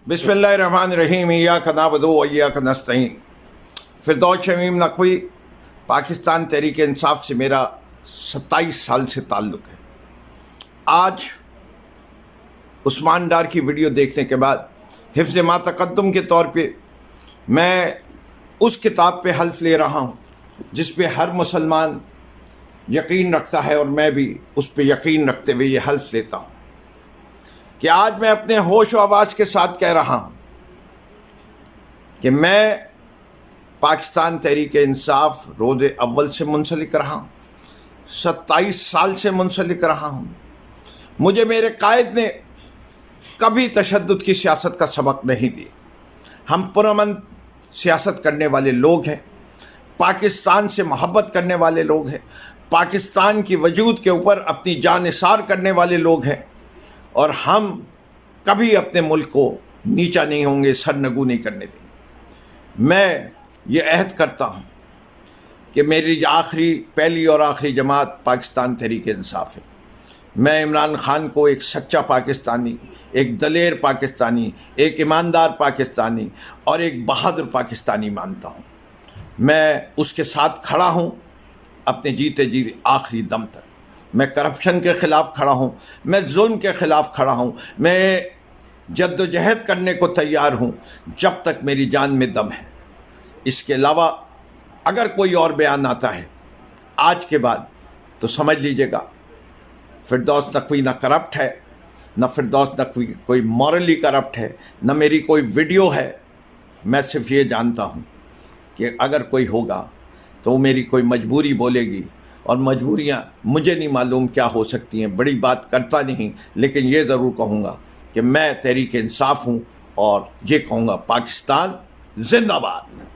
बिस्मिल्लाहिर्रहमानिर्रहीम इय्याक नअबुदु व इय्याक नस्तईन। फिरदौस शमीम नकवी, पाकिस्तान तहरीक इंसाफ से मेरा 27 साल से ताल्लुक़ है। आज उस्मान डार की वीडियो देखने के बाद हिफ्ज़ मा तक़द्दुम के तौर पे मैं उस किताब पे हल्फ ले रहा हूँ जिस पे हर मुसलमान यकीन रखता है, और मैं भी उस पे यकीन रखते हुए ये हल्फ लेता हूँ कि आज मैं अपने होश व आवाज़ के साथ कह रहा हूँ कि मैं पाकिस्तान तहरीक इंसाफ रोज़ अव्वल से मुंसलिक रहा हूँ, 27 साल से मुंसलिक रहा हूँ। मुझे मेरे कायद ने कभी तशद्दुद की सियासत का सबक नहीं दिया। हम पुरअमन सियासत करने वाले लोग हैं, पाकिस्तान से मोहब्बत करने वाले लोग हैं, पाकिस्तान की वजूद के ऊपर अपनी जान निसार करने वाले लोग हैं, और हम कभी अपने मुल्क को नीचा नहीं होंगे, सरनगू नहीं करने देंगे। मैं ये अहद करता हूँ कि मेरी पहली और आखिरी जमात पाकिस्तान तहरीक इंसाफ है। मैं इमरान खान को एक सच्चा पाकिस्तानी, एक दलेर पाकिस्तानी, एक ईमानदार पाकिस्तानी और एक बहादुर पाकिस्तानी मानता हूँ। मैं उसके साथ खड़ा हूँ अपने जीते जी आखिरी दम तक। मैं करप्शन के ख़िलाफ़ खड़ा हूँ, मैं जुल्म के ख़िलाफ़ खड़ा हूँ, मैं जद्दोजहद करने को तैयार हूँ जब तक मेरी जान में दम है। इसके अलावा अगर कोई और बयान आता है आज के बाद तो समझ लीजिएगा फिरदौस नकवी ना करप्ट है, न फिरदौस नकवी कोई मॉरली करप्ट है, न मेरी कोई वीडियो है। मैं सिर्फ ये जानता हूँ कि अगर कोई होगा तो वो मेरी कोई मजबूरी बोलेगी, और मजबूरियाँ मुझे नहीं मालूम क्या हो सकती हैं। बड़ी बात करता नहीं, लेकिन ये ज़रूर कहूँगा कि मैं तहरीक इंसाफ हूँ, और ये कहूँगा पाकिस्तान जिंदाबाद।